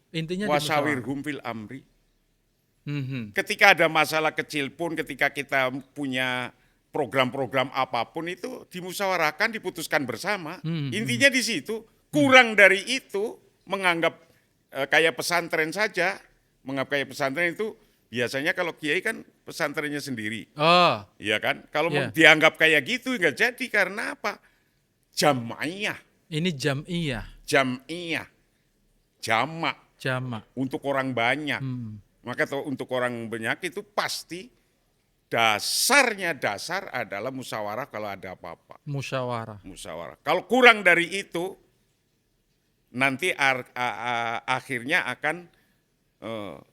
Wasawirhum fil amri. Ketika ada masalah kecil pun, ketika kita punya program-program apapun itu dimusyawarahkan, diputuskan bersama. Intinya di situ. Kurang dari itu menganggap kayak pesantren saja. Menganggap kayak pesantren itu biasanya kalau kiai kan pesantrennya sendiri. Iya kan? Kalau dianggap kayak gitu nggak jadi karena apa? Jamaiyah. Ini jam'iyah. Jamak. Untuk orang banyak. Maka untuk orang banyak itu pasti dasar adalah musyawarah kalau ada apa-apa. Musyawarah. Kalau kurang dari itu, nanti akhirnya akan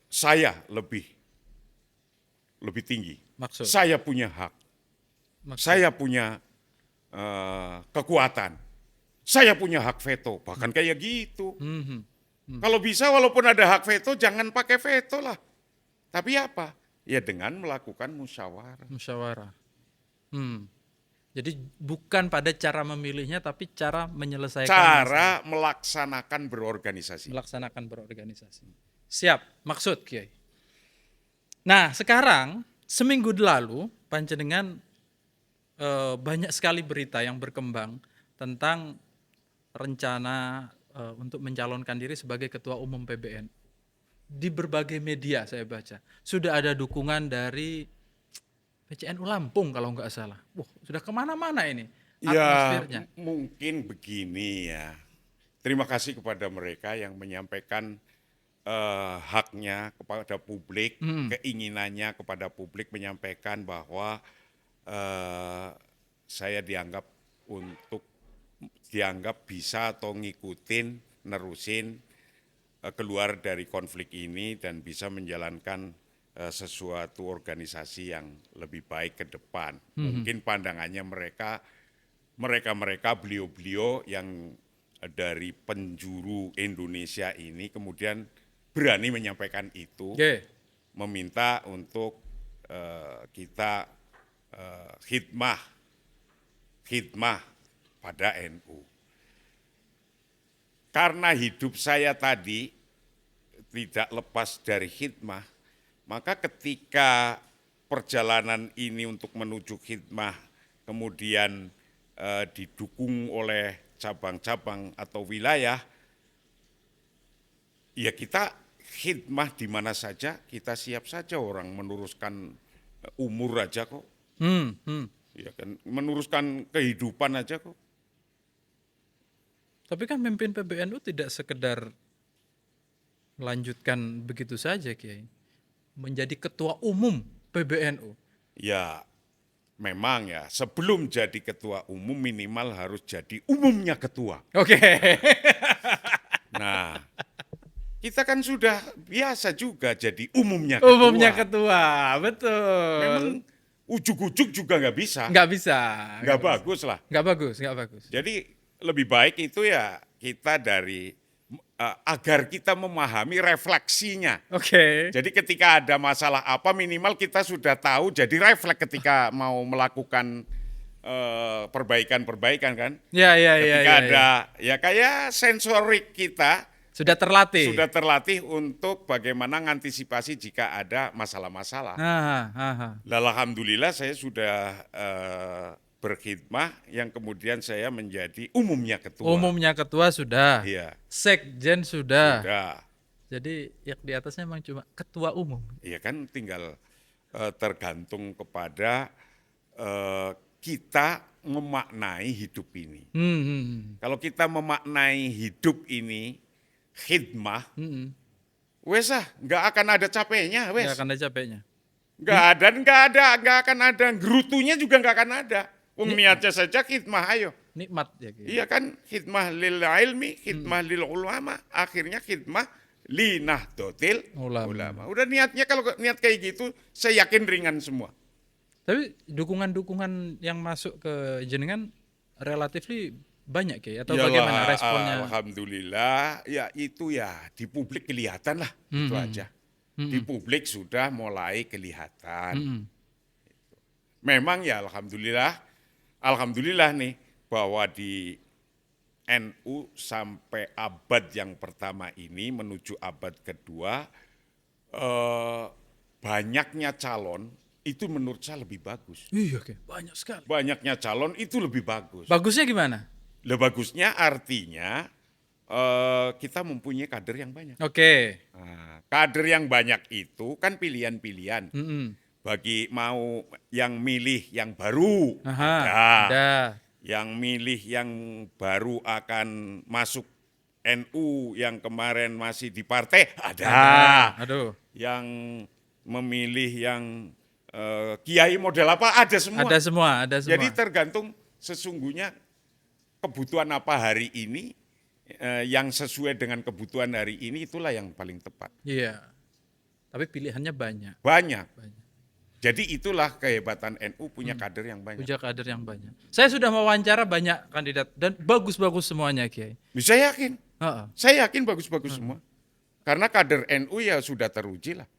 saya lebih tinggi. Saya punya hak. Saya punya kekuatan. Saya punya hak veto. Bahkan kayak gitu. Kalau bisa walaupun ada hak veto jangan pakai veto lah. Tapi apa? Ya dengan melakukan musyawarah. Jadi bukan pada cara memilihnya tapi cara menyelesaikan melaksanakan berorganisasi. Siap, maksud Kiai. Nah, sekarang seminggu lalu panjenengan banyak sekali berita yang berkembang tentang rencana untuk mencalonkan diri sebagai ketua umum PBN. Di berbagai media saya baca sudah ada dukungan dari PCNU Lampung kalau nggak salah. Sudah kemana-mana ini atmosfernya. Ya mungkin begini ya. Terima kasih kepada mereka yang menyampaikan haknya kepada publik, keinginannya kepada publik, menyampaikan bahwa saya dianggap bisa atau ngikutin, nerusin keluar dari konflik ini dan bisa menjalankan sesuatu organisasi yang lebih baik ke depan. Mungkin pandangannya mereka beliau-beliau yang dari penjuru Indonesia ini kemudian berani menyampaikan itu, meminta untuk kita khidmah pada NU. Karena hidup saya tadi tidak lepas dari khidmah, maka ketika perjalanan ini untuk menuju khidmah kemudian didukung oleh cabang-cabang atau wilayah, ya kita khidmah di mana saja, kita siap saja. Orang meneruskan umur aja kok. Ya kan, meneruskan kehidupan aja kok. Tapi kan pemimpin PBNU tidak sekedar melanjutkan begitu saja, Kiai. Menjadi ketua umum PBNU. Ya, memang ya, sebelum jadi ketua umum minimal harus jadi umumnya ketua. Oke. Nah, kita kan sudah biasa juga jadi umumnya ketua. Umumnya ketua, betul. Memang ujuk-ujuk juga nggak bisa. Nggak bisa. Nggak bagus lah. Nggak bagus. Jadi lebih baik itu ya kita dari agar kita memahami refleksinya. Oke. Jadi ketika ada masalah apa minimal kita sudah tahu, jadi refleks ketika mau melakukan perbaikan-perbaikan kan. Ya. Ketika ada ya kayak sensorik kita sudah terlatih. Sudah terlatih untuk bagaimana mengantisipasi jika ada masalah-masalah. Alhamdulillah saya sudah berkhidmah yang kemudian saya menjadi umumnya ketua. Umumnya ketua sudah. Iya. Sekjen sudah. Sudah. Jadi yang di atasnya memang cuma ketua umum. Iya kan tinggal tergantung kepada kita memaknai hidup ini. Kalau kita memaknai hidup ini khidmah, wes nggak akan ada capeknya, wes. Nggak akan ada capeknya. Nggak akan ada, gerutunya juga nggak akan ada. Niatnya saja khidmah, ayo. Nikmat ya. Gitu. Iya kan, khidmah lil ilmi, khidmah lil ulama, akhirnya khidmah linahdotil ulama. Udah niatnya, kalau niat kayak gitu, saya yakin ringan semua. Tapi dukungan-dukungan yang masuk ke jenengan relatif banyak Kiai, atau yalah, bagaimana responnya? Alhamdulillah, ya itu ya di publik kelihatan lah, itu aja. Di publik sudah mulai kelihatan. Memang ya alhamdulillah nih bahwa di NU sampai abad yang pertama ini menuju abad kedua banyaknya calon itu menurut saya lebih bagus. Iya, banyak sekali. Banyaknya calon itu lebih bagus. Bagusnya gimana? Bagusnya artinya kita mempunyai kader yang banyak. Oke. Nah, kader yang banyak itu kan pilihan-pilihan. Bagi mau yang milih yang baru ada. Yang milih yang baru akan masuk NU yang kemarin masih di partai ada. Aduh. Yang memilih yang kiai model apa ada semua. Ada semua. Jadi tergantung sesungguhnya kebutuhan apa hari ini, yang sesuai dengan kebutuhan hari ini itulah yang paling tepat. Iya. Tapi pilihannya banyak. Banyak. Jadi itulah kehebatan NU punya kader yang banyak. Punya kader yang banyak. Saya sudah mewawancara banyak kandidat dan bagus-bagus semuanya, Kiai. Saya yakin. Saya yakin bagus-bagus semua. Karena kader NU ya sudah teruji lah.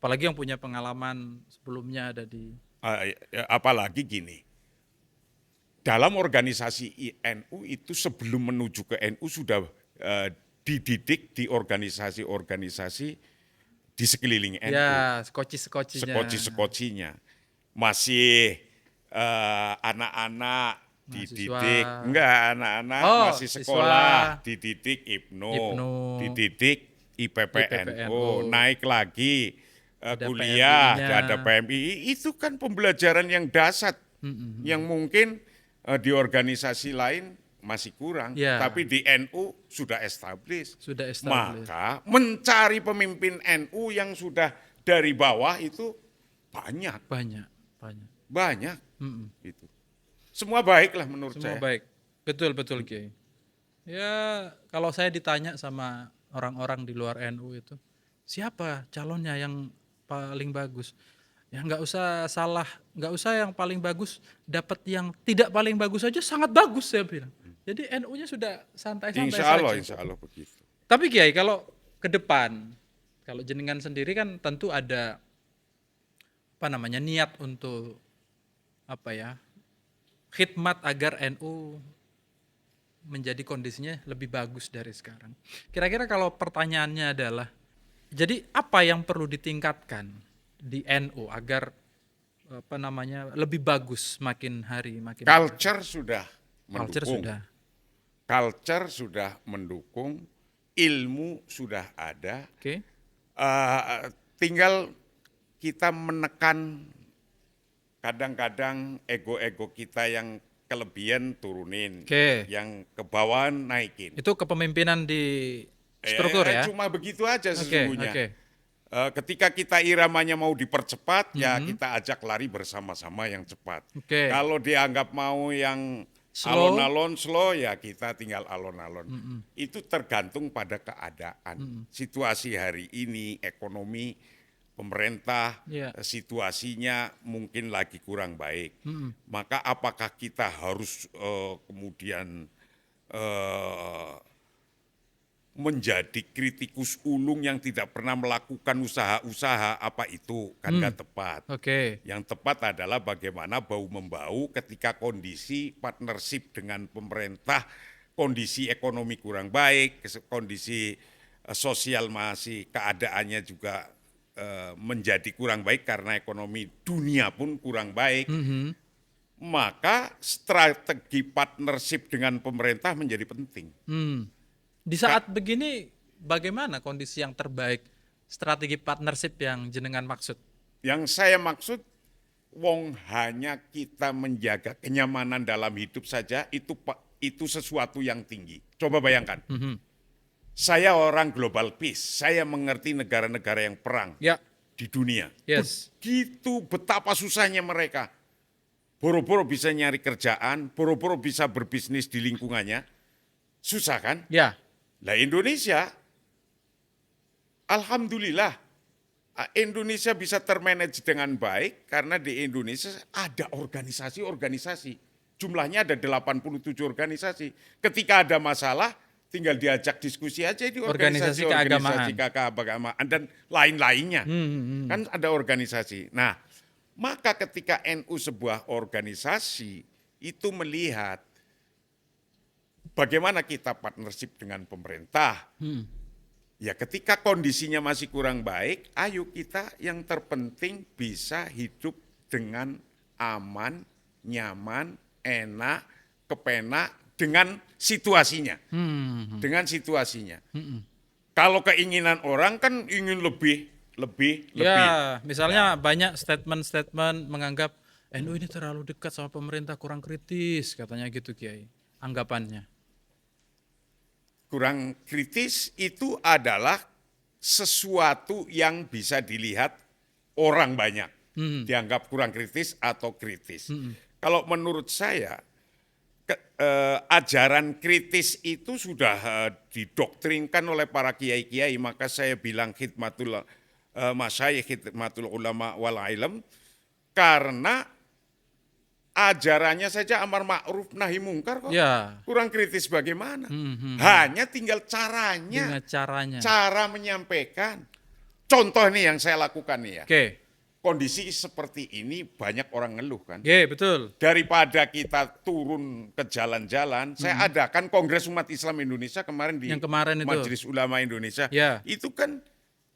Apalagi yang punya pengalaman sebelumnya ada di. Apalagi gini. Dalam organisasi NU itu sebelum menuju ke NU sudah dididik di organisasi-organisasi di sekeliling NU. Ya, skoci-skocinya. Masih anak-anak dididik, anak-anak masih sekolah, dididik IPNU, dididik IPPNU, naik lagi kuliah, ada PMI, itu kan pembelajaran yang dasar, yang mungkin di organisasi lain masih kurang, tapi di NU sudah established. Maka mencari pemimpin NU yang sudah dari bawah itu banyak. Gitu. Semua baik lah menurut saya. Semua baik, betul Kiai. Ya kalau saya ditanya sama orang-orang di luar NU itu, siapa calonnya yang paling bagus? Ya nggak usah salah, nggak usah yang paling bagus, dapat yang tidak paling bagus aja sangat bagus saya bilang. Jadi NU-nya sudah santai-santai saja. Insya Allah begitu. Tapi Kiai, kalau ke depan, kalau jenengan sendiri kan tentu ada niat untuk khidmat agar NU menjadi kondisinya lebih bagus dari sekarang. Kira-kira kalau pertanyaannya adalah, jadi apa yang perlu ditingkatkan di NU agar lebih bagus makin hari makin Culture sudah culture mendukung. sudah. Culture sudah mendukung, ilmu sudah ada. Oke. Tinggal kita menekan kadang-kadang ego-ego kita yang kelebihan turunin, Oke. yang kebawahan naikin. Itu kepemimpinan di struktur ya? Cuma begitu aja sesungguhnya. Oke. Ketika kita iramanya mau dipercepat, ya kita ajak lari bersama-sama yang cepat. Oke. Kalau dianggap mau yang Slow. alon-alon slow, ya kita tinggal alon-alon. Itu tergantung pada keadaan. Situasi hari ini, ekonomi, pemerintah, situasinya mungkin lagi kurang baik. Maka apakah kita harus kemudian menjadi kritikus ulung yang tidak pernah melakukan usaha-usaha, apa itu kan nggak tepat. Yang tepat adalah bagaimana bau-membau ketika kondisi partnership dengan pemerintah, kondisi ekonomi kurang baik, kondisi sosial masih keadaannya juga menjadi kurang baik karena ekonomi dunia pun kurang baik. Maka strategi partnership dengan pemerintah menjadi penting. Di saat begini bagaimana kondisi yang terbaik strategi partnership yang jenengan maksud? Yang saya maksud, wong hanya kita menjaga kenyamanan dalam hidup saja itu sesuatu yang tinggi. Coba bayangkan, saya orang global peace, saya mengerti negara-negara yang perang di dunia. Begitu betapa susahnya mereka. Boro-boro bisa nyari kerjaan, boro-boro bisa berbisnis di lingkungannya. Susah kan? Ya. Lah Indonesia, alhamdulillah, Indonesia bisa termanage dengan baik karena di Indonesia ada organisasi-organisasi. Jumlahnya ada 87 organisasi. Ketika ada masalah, tinggal diajak diskusi aja di organisasi keagamaan dan lain-lainnya. Kan ada organisasi. Nah, maka ketika NU sebuah organisasi itu melihat bagaimana kita partnership dengan pemerintah. Ya ketika kondisinya masih kurang baik, ayo kita yang terpenting bisa hidup dengan aman, nyaman, enak, kepenak dengan situasinya. Dengan situasinya. Kalau keinginan orang kan ingin lebih. Ya, misalnya banyak statement-statement menganggap NU ini terlalu dekat sama pemerintah, kurang kritis, katanya gitu Kiai. Anggapannya. Kurang kritis itu adalah sesuatu yang bisa dilihat orang banyak. Dianggap kurang kritis atau kritis. Kalau menurut saya, ajaran kritis itu sudah didoktrinkan oleh para kiai-kiai, maka saya bilang khidmatul masyayikh, khidmatul ulama wal ilm, karena ajarannya saja amar ma'ruf nahi mungkar kok. Kurang kritis bagaimana? Hanya tinggal caranya. Cara menyampaikan. Contoh nih yang saya lakukan nih ya. Kondisi seperti ini banyak orang ngeluh kan. Betul. Daripada kita turun ke jalan-jalan, saya adakan Kongres Umat Islam Indonesia kemarin di Majelis Ulama Indonesia. Itu kan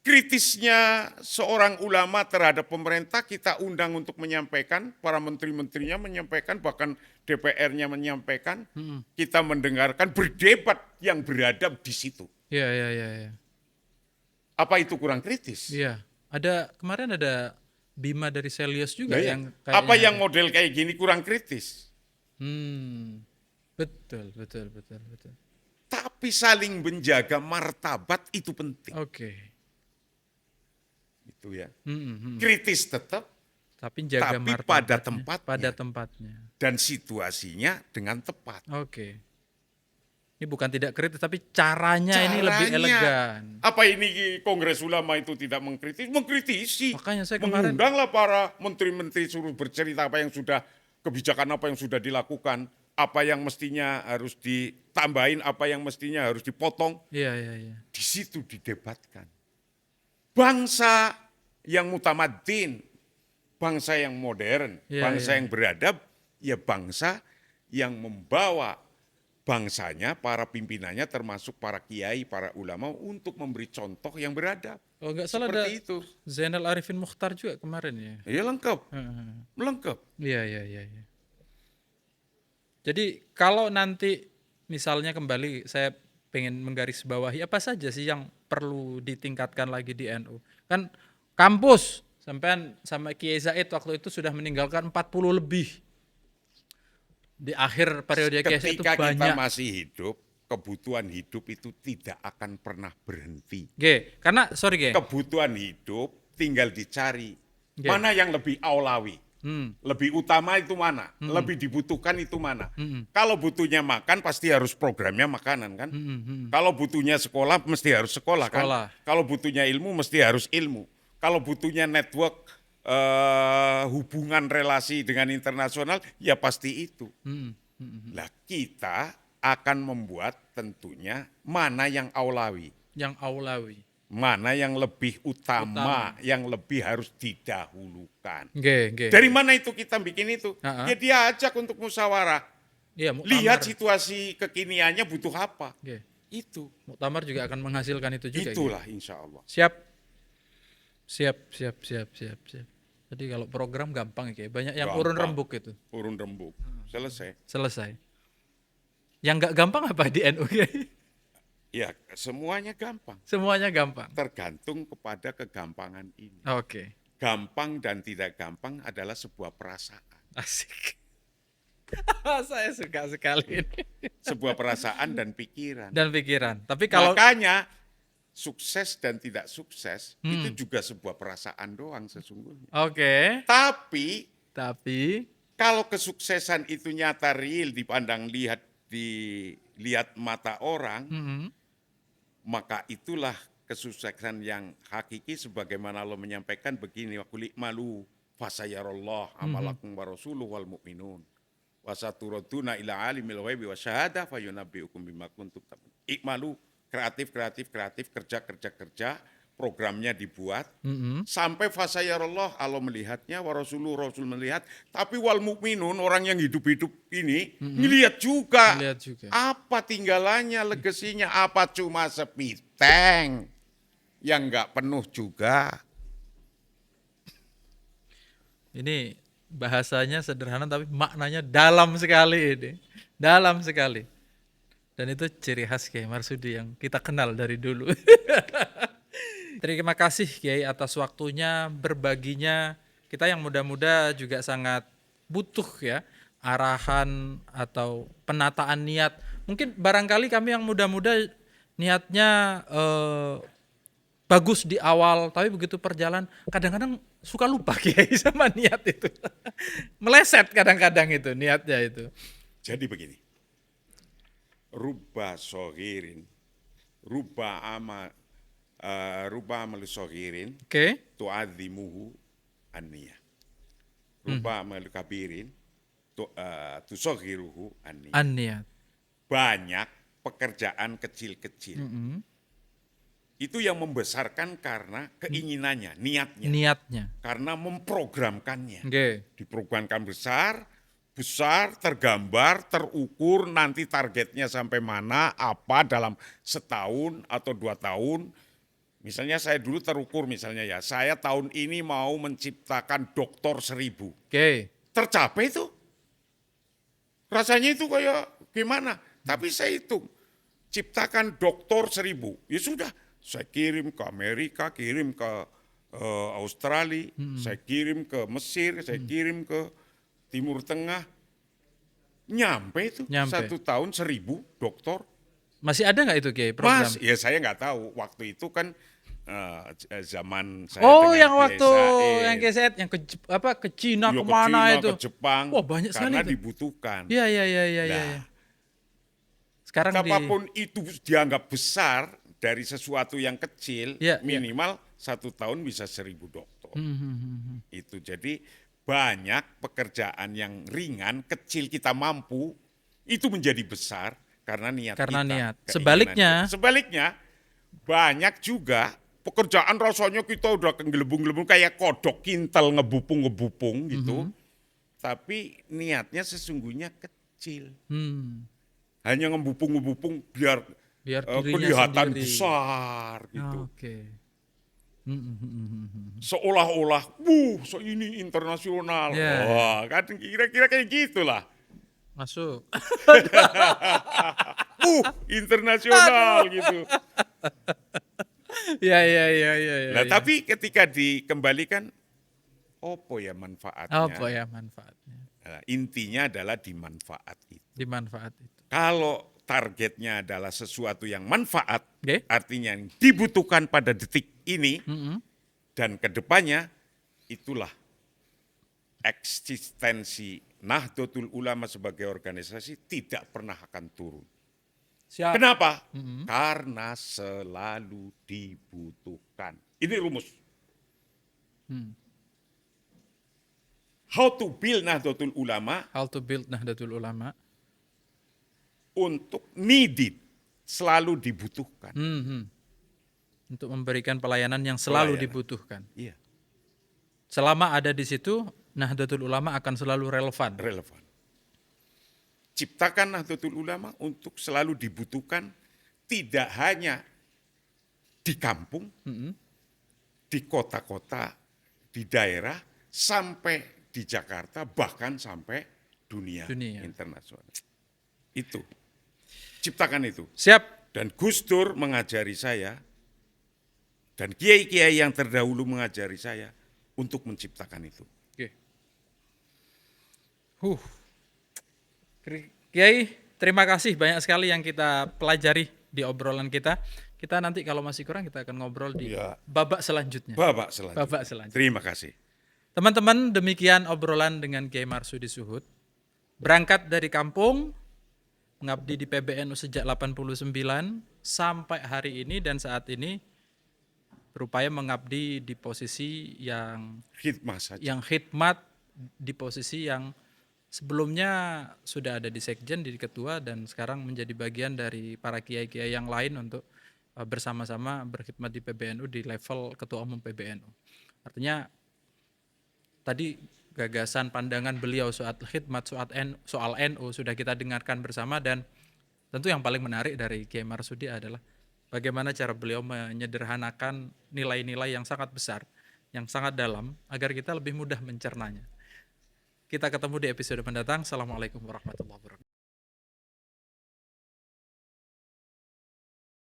kritisnya seorang ulama terhadap pemerintah kita undang untuk menyampaikan, para menteri-menterinya menyampaikan, bahkan DPR-nya menyampaikan, kita mendengarkan, berdebat yang beradab di situ. Apa itu kurang kritis? Kemarin ada Bima dari Selios juga yang apa yang model kayak gini kurang kritis? Betul. Tapi saling menjaga martabat itu penting. Ya. Kritis tetap, tapi pada tempatnya, dan situasinya dengan tepat. Ini bukan tidak kritis, tapi caranya ini lebih elegan. Apa ini Kongres Ulama itu tidak mengkritis? Mengkritisi. Makanya saya mengundanglah para menteri-menteri suruh bercerita apa yang sudah, kebijakan apa yang sudah dilakukan, apa yang mestinya harus ditambahin, apa yang mestinya harus dipotong. Di situ didebatkan. Bangsa yang mutamadin, bangsa yang modern, Iya, bangsa iya. yang beradab, ya bangsa yang membawa bangsanya, para pimpinannya termasuk para kiai, para ulama untuk memberi contoh yang beradab. Oh nggak salah ada Seperti itu. Zainal Arifin Mukhtar juga kemarin ya. Ya lengkap, Heeh. lengkap. Iya, iya, iya, iya. Jadi kalau nanti misalnya kembali saya pengen menggarisbawahi apa saja sih yang perlu ditingkatkan lagi di NU. Kan kampus sampean sama Kiai Zaid waktu itu sudah meninggalkan 40 lebih. Di akhir periode Kiai Zaid itu Ketika kita banyak. masih hidup, kebutuhan hidup itu tidak akan pernah berhenti. Ge, karena sorry Ge. Kebutuhan hidup tinggal dicari. Ge. Mana yang lebih aulawi? Lebih utama itu mana? Lebih dibutuhkan itu mana? Kalau butuhnya makan pasti harus programnya makanan kan? Kalau butuhnya sekolah mesti harus sekolah kan? Kalau butuhnya ilmu mesti harus ilmu. Kalau butuhnya network hubungan relasi dengan internasional ya pasti itu. Lah kita akan membuat tentunya mana yang aulawi. Yang aulawi. Mana yang lebih utama, yang lebih harus didahulukan. Ge. Dari mana itu kita bikin itu? Ya diajak untuk musyawarah. Iya, Lihat situasi kekiniannya butuh apa. Ge. Itu. Muktamar juga akan menghasilkan itu juga. Itulah insya Allah. Siap. Jadi kalau program gampang ya, banyak yang urun rembuk itu. Urun rembuk. Selesai. Yang nggak gampang apa di NU? Ya semuanya gampang. Semuanya gampang. Tergantung kepada kegampangan ini. Oke. Gampang dan tidak gampang adalah sebuah perasaan. Asik. Saya suka sekali ini. Sebuah perasaan dan pikiran. Tapi kalau makanya sukses dan tidak sukses itu juga sebuah perasaan doang sesungguhnya. Oke. Tapi kalau kesuksesan itu nyata real dipandang dilihat mata orang, maka itulah kesuksesan yang hakiki sebagaimana Allah menyampaikan begini, wa qul i'malu fasayarallahu amalakum wa rasuluhu wal mu'minun wa saturaduna ila alimil ghaibi wasyahadah fayunabbiukum bima kuntum ta'malun. I'malu, kreatif, kerja, programnya dibuat, sampai fasayarallah, Allah melihatnya, wa rasuluhu, Rasul melihat, tapi wal mu'minun, orang yang hidup-hidup ini, ngelihat juga. Apa tinggalannya, legasinya, apa cuma sepiteng yang nggak penuh juga. Ini bahasanya sederhana tapi maknanya dalam sekali ini. Dalam sekali. Dan itu ciri khas Kiai Marsudi yang kita kenal dari dulu. Terima kasih Kiai atas waktunya, berbaginya. Kita yang muda-muda juga sangat butuh ya arahan atau penataan niat. Mungkin barangkali kami yang muda-muda niatnya bagus di awal, tapi begitu perjalanan kadang-kadang suka lupa Kiai sama niat itu. Meleset kadang-kadang itu niatnya itu. Jadi begini. Rubba soghirin, rubba amal soghirin, tu'adzimuhu an-niyah. Rubba amal kabirin, tusoghiruhu an-niyah. Banyak pekerjaan kecil-kecil. Itu yang membesarkan karena keinginannya, niatnya. Karena memprogramkannya. Diprogramkan besar, tergambar, terukur, nanti targetnya sampai mana, apa dalam setahun atau 2 tahun. Misalnya saya dulu terukur misalnya ya, saya tahun ini mau menciptakan dokter 1000. Tercapai itu. Rasanya itu kayak gimana? Tapi saya hitung, ciptakan dokter 1000. Ya sudah, saya kirim ke Amerika, kirim ke Australia, saya kirim ke Mesir, saya kirim ke Timur Tengah, nyampe itu 1 tahun 1000 dokter. Masih ada nggak itu Kiai program? Ya saya nggak tahu. Waktu itu kan zaman saya yang waktu yang KSET yang ke Cina kemana itu? Ke Jepang. Wah banyak sekali karena itu. Dibutuhkan. Iya. Sekarang apapun itu dianggap besar dari sesuatu yang kecil, minimal 1 tahun bisa 1000 dokter. Itu jadi banyak pekerjaan yang ringan, kecil kita mampu, itu menjadi besar karena niat kita. Niat. Sebaliknya, banyak juga pekerjaan rasanya kita udah gelembung-gelembung kayak kodok kintal ngebupung gitu. Tapi niatnya sesungguhnya kecil. Hanya ngebupung biar dirinya kelihatan sendiri. besar gitu. Oke. Seolah-olah, ini internasional. Yeah. Wah, kan kira-kira kayak gitulah. Masuk. Internasional gitu. Ya. Nah, tapi ketika dikembalikan, apa ya manfaatnya? Apa ya manfaatnya? Nah, intinya adalah di manfaat itu. Di manfaat itu. Kalau targetnya adalah sesuatu yang manfaat, artinya yang dibutuhkan pada detik ini dan kedepannya, itulah eksistensi Nahdlatul Ulama sebagai organisasi tidak pernah akan turun. Siap. Kenapa? Karena selalu dibutuhkan. Ini rumus. How to build Nahdlatul Ulama. How to build Nahdlatul Ulama. Untuk needed, selalu dibutuhkan. Untuk memberikan pelayanan yang selalu dibutuhkan. Iya. Selama ada di situ, Nahdlatul Ulama akan selalu relevan. Ciptakan Nahdlatul Ulama untuk selalu dibutuhkan, tidak hanya di kampung, di kota-kota, di daerah, sampai di Jakarta, bahkan sampai dunia. Internasional. Itu. Ciptakan itu. Siap. Dan Gus Dur mengajari saya, dan kiai-kiai yang terdahulu mengajari saya untuk menciptakan itu. Kiai, terima kasih banyak sekali yang kita pelajari di obrolan kita. Kita nanti kalau masih kurang kita akan ngobrol di babak selanjutnya. Babak selanjutnya. Terima kasih. Teman-teman, demikian obrolan dengan Kiai Marsudi Suhud. Berangkat dari kampung, mengabdi di PBNU sejak 89 sampai hari ini dan saat ini berupaya mengabdi di posisi yang khidmat di posisi yang sebelumnya sudah ada di Sekjen, di Ketua, dan sekarang menjadi bagian dari para kiai-kiai yang lain untuk bersama-sama berkhidmat di PBNU di level Ketua Umum PBNU. Artinya tadi gagasan pandangan beliau soal khidmat, soal NU sudah kita dengarkan bersama, dan tentu yang paling menarik dari Kiai Marsudi adalah bagaimana cara beliau menyederhanakan nilai-nilai yang sangat besar, yang sangat dalam, agar kita lebih mudah mencernanya. Kita ketemu di episode mendatang. Assalamualaikum warahmatullahi wabarakatuh.